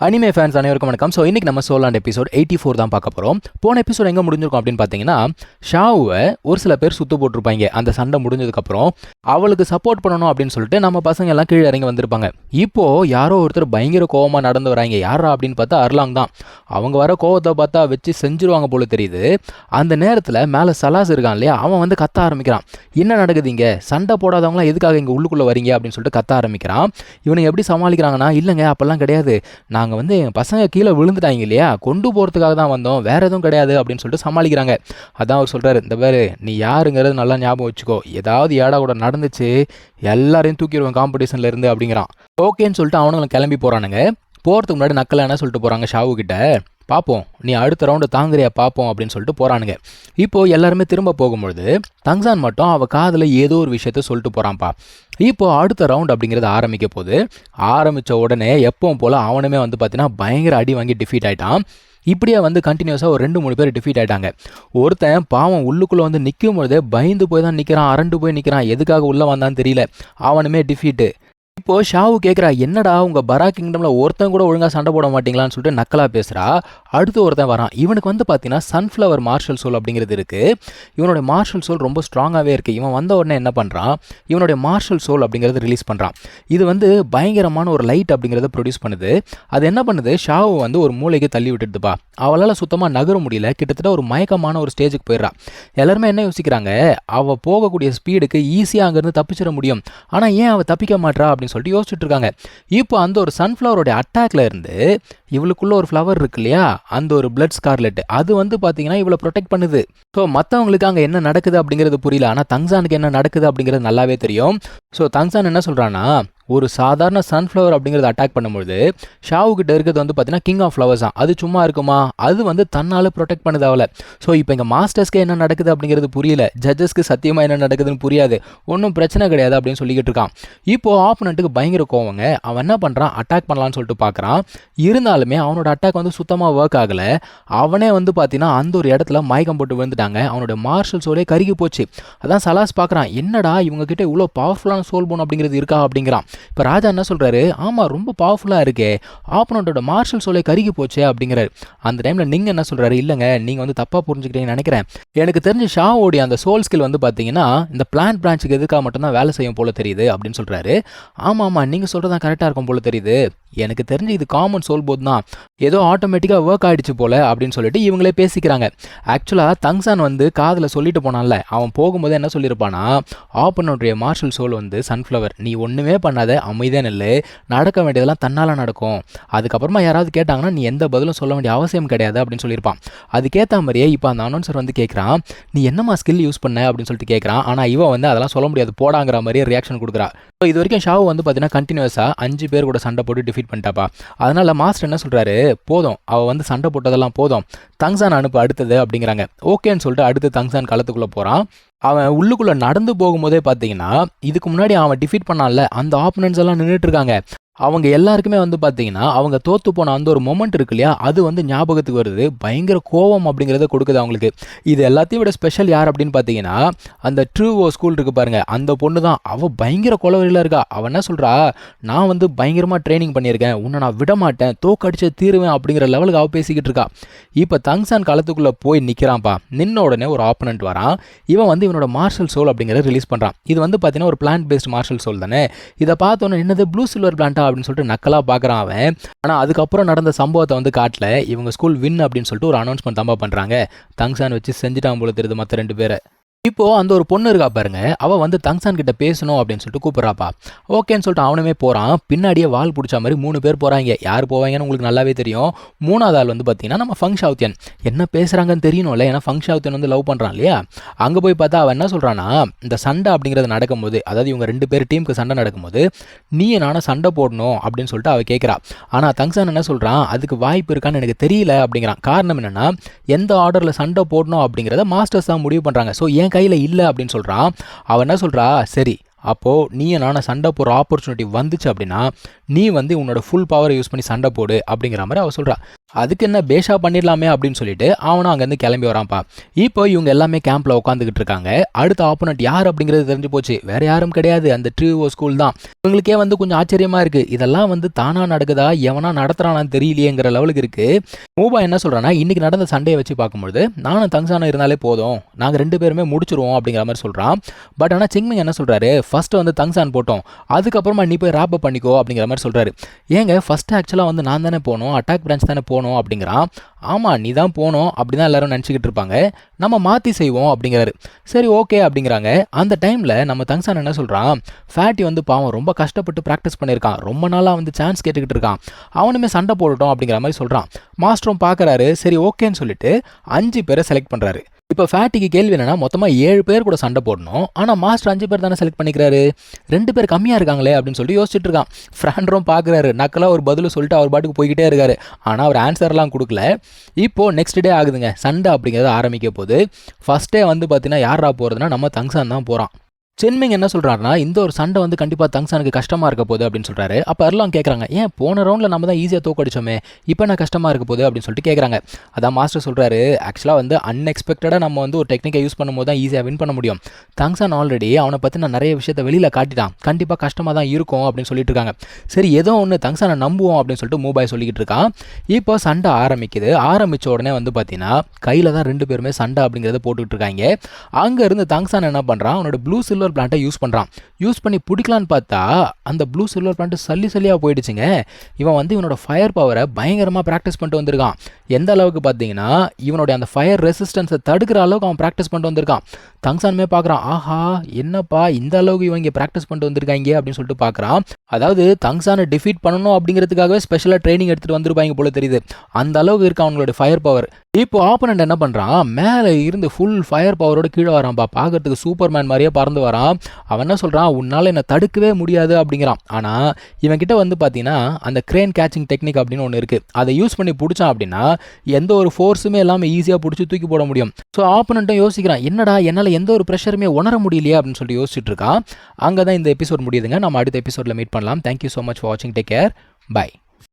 Anime fans அனைவருக்கும் வணக்கம். So இன்றைக்கி நம்ம சோலாண்ட் எபிசோட் 84 தான் பார்க்க போகிறோம். போன எபிசோட் எங்கே முடிஞ்சிருக்கும் அப்படின்னு பார்த்தீங்கன்னா, ஷாவை ஒரு சில பேர் சுற்று போட்டிருப்பாங்க. அந்த சண்டை முடிஞ்சதுக்கப்புறம் அவளுக்கு சப்போர்ட் பண்ணணும் அப்படின்னு சொல்லிட்டு நம்ம பசங்க எல்லாம் கீழே இறங்கி வந்திருப்பாங்க. இப்போது யாரோ ஒருத்தர் பயங்கர கோவமாக நடந்து வராங்க. யாரா அப்படின்னு பார்த்தா அர்லாங் தான். அவங்க வர கோவத்தை பார்த்தா வச்சு செஞ்சுருவாங்க போல தெரியுது. அந்த நேரத்தில் மேலே சலாஸ் இருக்கான் இல்லையா, அவன் வந்து கத்த ஆரம்பிக்கிறான். என்ன நடக்குது இங்கே, சண்டை போடாதவங்களாம் எதுக்காக இங்கே உள்ளுக்குள்ளே வரீங்க அப்படின்னு சொல்லிட்டு கத்த ஆரம்பிக்கிறான். இவனை எப்படி சமாளிக்கிறாங்கன்னா, இல்லைங்க அப்போல்லாம் கிடையாது, நாங்கள் வந்து என் பசங்க கீழே விழுந்துட்டாங்க இல்லையா, கொண்டு போகிறதுக்காக தான் வந்தோம், வேறு எதுவும் கிடையாது அப்படின்னு சொல்லிட்டு சமாளிக்கிறாங்க. அதான் அவர் சொல்கிறாரு, இந்த பேர் நீ யாருங்கிறது நல்லா ஞாபகம் வச்சுக்கோ, ஏதாவது ஏடா கூட நடந்துச்சு எல்லாரையும் தூக்கிடுவேன் காம்படிஷனில் இருந்து அப்படிங்கிறான். ஓகேன்னு சொல்லிட்டு அவனுங்களை கிளம்பி போகிறானுங்க. போகிறதுக்கு முன்னாடி நக்கலை என்ன சொல்லிட்டு போகிறாங்க ஷாவு கிட்ட, பார்ப்போம் நீ அடுத்த ரவுண்டு தாங்குறியா பார்ப்போம் அப்படின்னு சொல்லிட்டு போகிறானுங்க. இப்போது எல்லாருமே திரும்ப போகும்பொழுது தங்சான் மட்டும் அவள் காதில் ஏதோ ஒரு விஷயத்த சொல்லிட்டு போகிறான்ப்பா. இப்போது அடுத்த ரவுண்ட் அப்படிங்கிறது ஆரம்பிக்க போது ஆரம்பித்த உடனே எப்பவும் போல் அவனுமே வந்து பார்த்தீங்கன்னா பயங்கர அடி வாங்கி டிஃபீட் ஆகிட்டான். இப்படியே வந்து கண்டினியூஸாக ஒரு 2-3 பேர் டிஃபீட் ஆகிட்டாங்க. ஒருத்தன் பாவம் உள்ளுக்குள்ளே வந்து நிற்கும் பொழுதே பயந்து போய் தான் நிற்கிறான், அரண்டு போய் நிற்கிறான், எதுக்காக உள்ளே வந்தான்னு தெரியல, அவனுமே டிஃபீட்டு. இப்போது ஷாவு கேட்குறா, என்னடா உங்கள் பரா கிங்டமில் ஒருத்தன் கூட ஒழுங்காக சண்டை போட மாட்டீங்களான்னு சொல்லிட்டு நக்கலாக பேசுகிறா. அடுத்து ஒருத்தன் வரான். இவனுக்கு வந்து பார்த்தீங்கன்னா சன்ஃப்ளவர் மார்ஷல் சோல் அப்படிங்கிறது இருக்குது. இவனுடைய மார்ஷல் சோல் ரொம்ப ஸ்ட்ராங்காகவே இருக்குது. இவன் வந்த உடனே என்ன பண்ணுறான், இவனுடைய மார்ஷல் சோல் அப்படிங்கிறது ரிலீஸ் பண்ணுறான். இது வந்து பயங்கரமான ஒரு லைட் அப்படிங்கிறத ப்ரொடியூஸ் பண்ணுது. அது என்ன பண்ணுது, ஷாவை வந்து ஒரு மூளைக்கு தள்ளி விட்டுடுதுப்பா. அவளால் சுத்தமாக நகர முடியல. கிட்டத்தட்ட ஒரு மயக்கமான ஒரு ஸ்டேஜுக்கு போயிடுறான். எல்லாருமே என்ன யோசிக்கிறாங்க, அவள் போகக்கூடிய ஸ்பீடுக்கு ஈஸியாக அங்கேருந்து தப்பிச்சிட முடியும், ஆனால் ஏன் அவள் தப்பிக்க மாட்டா அப்படின்னு சொல்லிட்டு யோசிச்சுட்டு இருக்காங்க. இப்போ அந்த ஒரு சன்ஃப்ளவரோட அட்டாக்ல இருந்து இவளுக்குள்ள ஒரு ஃப்ளவர் இருக்கு இல்லையா, அந்த ஒரு பிளட் ஸ்கார்லெட், அது வந்து பார்த்தீங்கன்னா இவளை ப்ரொடெக்ட் பண்ணுது. ஸோ மற்றவங்களுக்கு அங்கே என்ன நடக்குது அப்படிங்கிறது புரியல, ஆனால் தங்சானுக்கு என்ன நடக்குது அப்படிங்கிறது நல்லாவே தெரியும். ஸோ தங்சான் என்ன சொல்கிறான்னா, ஒரு சாதாரண சன்ஃப்ளவர் அப்படிங்கிறத அட்டாக் பண்ணும்போது ஷாவுக்கிட்ட இருக்கிறது வந்து பார்த்தீங்கன்னா கிங் ஆஃப் ஃப்ளவர்ஸ் தான். அது சும்மா இருக்குமா, அது வந்து தன்னால் ப்ரொடெக்ட் பண்ணுது அவளை. ஸோ இப்போ இங்கே மாஸ்டர்ஸ்க்கு என்ன நடக்குது அப்படிங்கிறது புரியல, ஜட்ஜஸ்க்கு சத்தியமாக என்ன நடக்குதுன்னு புரியாது, ஒன்றும் பிரச்சனை கிடையாது அப்படின்னு சொல்லிக்கிட்டு இருக்கான். இப்போது ஆப்போனண்ட்டுக்கு பயங்கர கோவங்க. அவன் என்ன பண்ணுறான், அட்டாக் பண்ணலான்னு சொல்லிட்டு பார்க்குறான். இருந்தாலுமே அவனோட அட்டாக் வந்து சுத்தமாக ஒர்க் ஆகலை. அவனே வந்து பார்த்தீங்கன்னா அந்த ஒரு இடத்துல மயக்கம் போட்டு விழுந்துட்டாங்க. அவனோட மார்ஷல் சோலே கருகி போச்சு. அதான் சலாஸ் பார்க்குறான், என்னடா இவங்ககிட்ட இவ்வளோ பவர்ஃபுல்லான சோல் போன் அப்படிங்கிறது இருக்கா அப்படிங்கிறான். இப்போ ராஜா என்ன சொல்கிறாரு, ஆமாம் ரொம்ப பவர்ஃபுல்லாக இருக்கே, ஆப்போனண்ட்டோட மார்ஷல் சோலை கருகி போச்சே அப்படிங்கிறாரு. அந்த டைமில் நீங்கள் என்ன சொல்கிறாரு, இல்லைங்க நீங்கள் வந்து தப்பாக புரிஞ்சுக்கிட்டீங்கன்னு நினைக்கிறேன், எனக்கு தெரிஞ்ச ஷாவோடைய அந்த சோல் ஸ்கில் வந்து பார்த்தீங்கன்னா இந்த பிளான்ட் பிரான்ச்சுக்கு எதுக்காக மட்டும்தான் வேலை செய்யும் போல தெரியுது அப்படின்னு சொல்கிறாரு. ஆமாம் நீங்கள் சொல்கிறதான் கரெக்டாக இருக்கும் போல தெரியுது, எனக்கு தெரிஞ்சு இது காமன் சோல் போத் தான், ஏதோ ஆட்டோமேட்டிக்காக ஒர்க் ஆகிடுச்சு போல் அப்படின்னு சொல்லிட்டு இவங்களே பேசிக்கிறாங்க. ஆக்சுவலாக தங்சான் வந்து காதில் சொல்லிட்டு போனான்ல, அவன் போகும்போது என்ன சொல்லியிருப்பானா, ஆப்போனண்ட்டுடைய மார்ஷல் சோல் வந்து சன்ஃப்ளவர், நீ ஒன்றுமே பண்ணாத அமைதியாக நில்லு, நடக்க வேண்டியதெல்லாம் தன்னால் நடக்கும், அதுக்கப்புறமா யாராவது கேட்டாங்கன்னா நீ எந்த பதிலும் சொல்ல வேண்டிய அவசியம் கிடையாது அப்படின்னு சொல்லியிருப்பான். அதுக்கேற்ற மாதிரியே இப்போ அந்த அனௌன்சர் வந்து கேட்குறான், நீ என்னம்மா ஸ்கில் யூஸ் பண்ண அப்படின்னு சொல்லிட்டு கேட்குறான். ஆனால் இவன் வந்து அதெல்லாம் சொல்ல முடியாது போடாங்கிற மாதிரியே ரியாக்ஷன் கொடுக்குறா. ஸோ இது வரைக்கும் ஷாவு வந்து பார்த்தீங்கன்னா கண்டினியூஸாக 5 பேர் கூட சண்டை போட்டு டிஃபீட் பண்ணிட்டாப்பா. அதனால் மாஸ்டர் என்ன சொல்கிறாரு, போதும் அவள் வந்து சண்டை போட்டதெல்லாம் போதும், தங்சான் அனுப்பு அடுத்தது அப்படிங்கிறாங்க. ஓகேன்னு சொல்லிட்டு அடுத்து தங்சான் களத்துக்குள்ளே போகிறான். அவன் உள்ளுக்குள்ளே நடந்து போகும்போதே பார்த்தீங்கன்னா இதுக்கு முன்னாடி அவன் டிஃபீட் பண்ணான்ல அந்த ஆப்போனன்ட்ஸ் எல்லாம் நின்றுட்டு இருக்காங்க. அவங்க எல்லாருக்குமே வந்து பார்த்தீங்கன்னா அவங்க தோற்று போன அந்த ஒரு மொமெண்ட் இருக்கு இல்லையா, அது வந்து ஞாபகத்துக்கு வருது. பயங்கர கோவம் அப்படிங்கிறத கொடுக்குது அவங்களுக்கு. இது எல்லாத்தையும் விட ஸ்பெஷல் யார் அப்படின்னு பார்த்தீங்கன்னா, அந்த ட்ரூவோ ஸ்கூல் இருக்குது பாருங்கள், அந்த பொண்ணு தான். அவள் பயங்கர கொலவெறியில் இருக்கா. அவன் என்ன சொல்கிறா, நான் வந்து பயங்கரமாக ட்ரைனிங் பண்ணியிருக்கேன், உன்னை நான் விட மாட்டேன், தோக்கடிச்சே தீருவேன் அப்படிங்கிற லெவலுக்கு அவள் பேசிக்கிட்டு இருக்கா. இப்போ தங்சான் களத்துக்குள்ளே போய் நிற்கிறான்ப்பா. நின்ன உடனே ஒரு ஆப்போனண்ட் வரான். இவன் வந்து இவனோட மார்ஷல் சோல் அப்படிங்கிறத ரிலீஸ் பண்ணுறான். இது வந்து பார்த்தீங்கன்னா ஒரு பிளான்ட் பேஸ்ட் மார்ஷல் சோல் தானே. இதை பார்த்தோன்னே என்னது ப்ளூ சில்வர் பிளான்ட்டா அப்படின்னு சொல்லிட்டு நக்கலாக பார்க்குறான் அவன். ஆனால் அதுக்கப்புறம் நடந்த சம்பவத்தை வந்து காட்டல. இவங்க ஸ்கூல் வின் அப்படின்னு சொல்லிட்டு ஒரு அனௌன்ஸ்மெண்ட் தான்ப்பா பண்ணுறாங்க. தங்சான் வச்சு செஞ்சுட்டான் போல தெரியுது மற்ற 2 பேரை. இப்போது அந்த ஒரு பொண்ணு இருக்கா பாருங்க, அவள் வந்து தங்சான் கிட்ட பேசணும் அப்படின்னு சொல்லிட்டு கூப்பிட்றாப்பா. ஓகேன்னு சொல்லிட்டு அவனுமே போகிறான். பின்னாடியே வால் பிடிச்ச மாதிரி 3 பேர் போகிறாங்க. யார் போவாங்கன்னு உங்களுக்கு நல்லாவே தெரியும். 3வது ஆள் வந்து பார்த்தீங்கன்னா நம்ம ஃபங் ஷாவுத்தியன். என்ன பேசுகிறாங்கன்னு தெரியணும்ல, ஏன்னா ஃபங் ஷாவுத்தியன் வந்து லவ் பண்ணுறான் இல்லையா. அங்கே போய் பார்த்தா அவன் என்ன சொல்கிறான்னா, இந்த சண்டை அப்படிங்கிறது நடக்கும்போது, அதாவது இவங்க 2 பேர் டீமுக்கு சண்டை நடக்கும்போது நீ நானும் சண்டை போடணும் அப்படின்னு சொல்லிட்டு அவள் கேட்குறா. ஆனால் தங்சான் என்ன சொல்கிறான், அதுக்கு வாய்ப்பு இருக்கான்னு எனக்கு தெரியல அப்படிங்கிறான். காரணம் என்னென்னா, எந்த ஆர்டரில் சண்டை போடணும் அப்படிங்கிறத மாஸ்டர்ஸ் தான் முடிவு பண்ணுறாங்க. ஸோ என் கையில் இல்லை அப்படின்னு சொல்கிறான். அவன் என்ன சொல்கிறா, சரி அப்போது நீ நானும் சண்டை போடுற ஆப்பர்ச்சுனிட்டி வந்துச்சு அப்படின்னா நீ வந்து உன்னோட ஃபுல் பவரை யூஸ் பண்ணி சண்டை போடு அப்படிங்கிற மாதிரி அவள் சொல்கிறா. அதுக்கு என்ன பேஷா பண்ணிடலாமே அப்படின்னு சொல்லிட்டு அவனும் அங்கேருந்து கிளம்பி வரான்ப்பா. இப்போ இவங்க எல்லாமே கேம்பில் உட்காந்துக்கிட்டு இருக்காங்க. அடுத்த ஆப்போனட் யார் அப்படிங்கிறது தெரிஞ்சு போச்சு. வேற யாரும் கிடையாது, அந்த ட்ரீஓ ஸ்கூல் தான். இவங்களுக்கே கொஞ்சம் ஆச்சரியமா இருக்கு. இதெல்லாம் தானா நடக்குதா, எவனா நடத்துறானான்னு தெரியலையேங்கிற லெவலுக்கு இருக்கு. மூபா என்ன சொல்றான்னா, இன்னைக்கு நடந்த சண்டையை வச்சு பார்க்கும்போது நானும் தங்சானும் இருந்தாலே போதும், நாங்கள் 2 பேருமே முடிச்சிருவோம் அப்படிங்கிற மாதிரி சொல்றான். பட் ஆனால் சிங்மிங் என்ன சொல்றாரு, ஃபர்ஸ்ட் தங்சான் போட்டோம், அதுக்கப்புறமா நீ போய் ராப் பண்ணிக்கோ அப்படிங்கிற மாதிரி சொல்றாரு. ஏங்க ஃபர்ஸ்ட் ஆக்சுவலாக நான் தானே போனோம், அட்டாக் பிரான்ச் தானே போனோம் அப்படிங்கிறான். ஆமாம் நீ தான் போனோம் அப்படிதான் எல்லாரும் நினச்சிக்கிட்டு இருப்பாங்க, நம்ம மாற்றி செய்வோம் அப்படிங்கிறாரு. சரி ஓகே அப்படிங்கிறாங்க. அந்த டைமில் நம்ம தங்சான் என்ன சொல்கிறான், ஃபேட்டி பாவம் ரொம்ப கஷ்டப்பட்டு ப்ராக்டிஸ் பண்ணியிருக்கான், ரொம்ப நாளாக சான்ஸ் கேட்டுக்கிட்டு இருக்கான், அவனுமே சண்டை போடட்டும் அப்படிங்கிற மாதிரி சொல்கிறான். மாஸ்டரும் பார்க்குறாரு. சரி ஓகேன்னு சொல்லிட்டு 5 பேரை செலக்ட் பண்ணுறாரு. இப்போ ஃபேட்டிக்கு கேள்வி என்னன்னா, மொத்தமாக 7 பேர் கூட சண்டை போடணும், ஆனால் மாஸ்டர் 5 பேர் தானே செலக்ட் பண்ணிக்கிறாரு, 2 பேர் கம்மியாக இருக்காங்களே அப்படின்னு சொல்லிட்டு யோசிச்சுட்டு இருக்கான். ஃப்ராண்டரும் பார்க்குறாரு. நக்கலாக ஒரு பதில் சொல்லிட்டு அவர் பாட்டுக்கு போய்கிட்டே இருக்காரு. ஆனால் அவர் ஆன்சர்லாம் கொடுக்கல. இப்போது நெக்ஸ்ட் டே ஆகுதுங்க, சண்டை அப்படிங்கிறது ஆரம்பிக்க போகுது. ஃபர்ஸ்ட் டே பார்த்தீங்கன்னா யாரா போகிறதுனா நம்ம தங்சான் தான் போகிறான். சென்மிங் என்ன சொல்கிறாருன்னா, இந்த ஒரு சண்டை கண்டிப்பாக தங்சானுக்கு கஷ்டமாக இருக்க போகுது அப்படின்னு சொல்கிறாரு. அப்போ எல்லாம் கேட்குறாங்க, ஏன் போன ரவுண்டில் நம்ம தான் ஈஸியாக தோக்கடிச்சோமே, இப்போ என்ன கஷ்டமாக இருக்க போகுது அப்படின்னு சொல்லிட்டு கேட்குறாங்க. அதான் மாஸ்டர் சொல்கிறாரு, ஆக்சுவலாக அன்எக்ஸ்பெக்டடாக நம்ம ஒரு டெக்னிக்கை யூஸ் பண்ணும்போது தான் ஈஸியாக வின் பண்ண முடியும். தங்சான் ஆல்ரெடி அவனை பற்றி நான் நிறைய விஷயத்தை வெளியில் காட்டிட்டான், கண்டிப்பாக கஷ்டமாக தான் இருக்கும் அப்படின்னு சொல்லிட்டு இருக்காங்க. சரி ஏதோ ஒன்று தங்சானை நம்புவோம் அப்படின்னு சொல்லிட்டு மூபாய் சொல்லிக்கிட்டு இருக்கான். இப்போ சண்டை ஆரம்பிக்குது. ஆரம்பித்த உடனே பார்த்தீங்கன்னா கையில் தான் 2 பேருமே சண்டை அப்படிங்கிறத போட்டுக்கிட்டு இருக்காங்க. அங்கேருந்து தங்சான் என்ன பண்ணுறான், அவனோட ப்ளூ சில்வர் பிளான்ட்டை யூஸ் பண்ணுறான். யூஸ் பண்ணி பிடிக்கலான்னு பார்த்தா அந்த ப்ளூ சில்வர் பிளான்ட் சல்லியாக போயிடுச்சுங்க. இவன் இவனோட ஃபயர் பவரை பயங்கரமாக ப்ராக்டிஸ் பண்ணிட்டு வந்திருக்கான். எந்த அளவுக்கு பார்த்தீங்கன்னா இவனுடைய அந்த ஃபயர் ரெசிஸ்டன்ஸை தடுக்கிற அளவுக்கு அவன் ப்ராக்டிஸ் பண்ணிட்டு வந்திருக்கான். தங்சானுமே பார்க்குறான், ஆஹா என்னப்பா இந்த அளவுக்கு இவங்க ப்ராக்டிஸ் பண்ணிட்டு வந்திருக்காங்க அப்படின்னு சொல்லிட்டு பார்க்குறான். அதாவது தங்சானை டிஃபீட் பண்ணணும் அப்படிங்கிறதுக்காகவே ஸ்பெஷலாக ட்ரைனிங் எடுத்துகிட்டு வந்திருப்பாங்க போல தெரியுது. அந்த அளவுக்கு இருக்கான் அவங்களோட ஃபயர் பவர். இப்போ ஆப்போனண்ட் என்ன பண்ணுறான், மேலே இருந்து ஃபுல் ஃபயர் பவரோட கீழே வரான்ப்பா. பார்க்கறதுக்கு சூப்பர்மேன் மாதிரியே பறந்து வரான். அவன் என்ன சொல்கிறான், உன்னால் என்னை தடுக்கவே முடியாது அப்படிங்கிறான். ஆனால் இவன்கிட்ட பார்த்தீங்கன்னா அந்த கிரேன் கேச்சிங் டெக்னிக் அப்படின்னு ஒன்று இருக்குது. அதை யூஸ் பண்ணி பிடிச்சான் அப்படின்னா எந்த ஒரு ஃபோர்ஸுமே இல்லாமல் ஈஸியாக பிடிச்சி தூக்கி போட முடியும். ஸோ ஆப்போனண்ட்டும் யோசிக்கிறான், என்னடா என்னால் எந்த ஒரு ப்ரெஷருமே உணர முடியலையே அப்படின்னு சொல்லிட்டு யோசிச்சுட்டு இருக்கான். அங்கே தான் இந்த எபிசோட் முடியுதுங்க. நம்ம அடுத்த எபிசோடில் மீட் பண்ணலாம். தேங்க்யூ ஸோ மச் ஃபார் வாட்சிங். Take care. பை.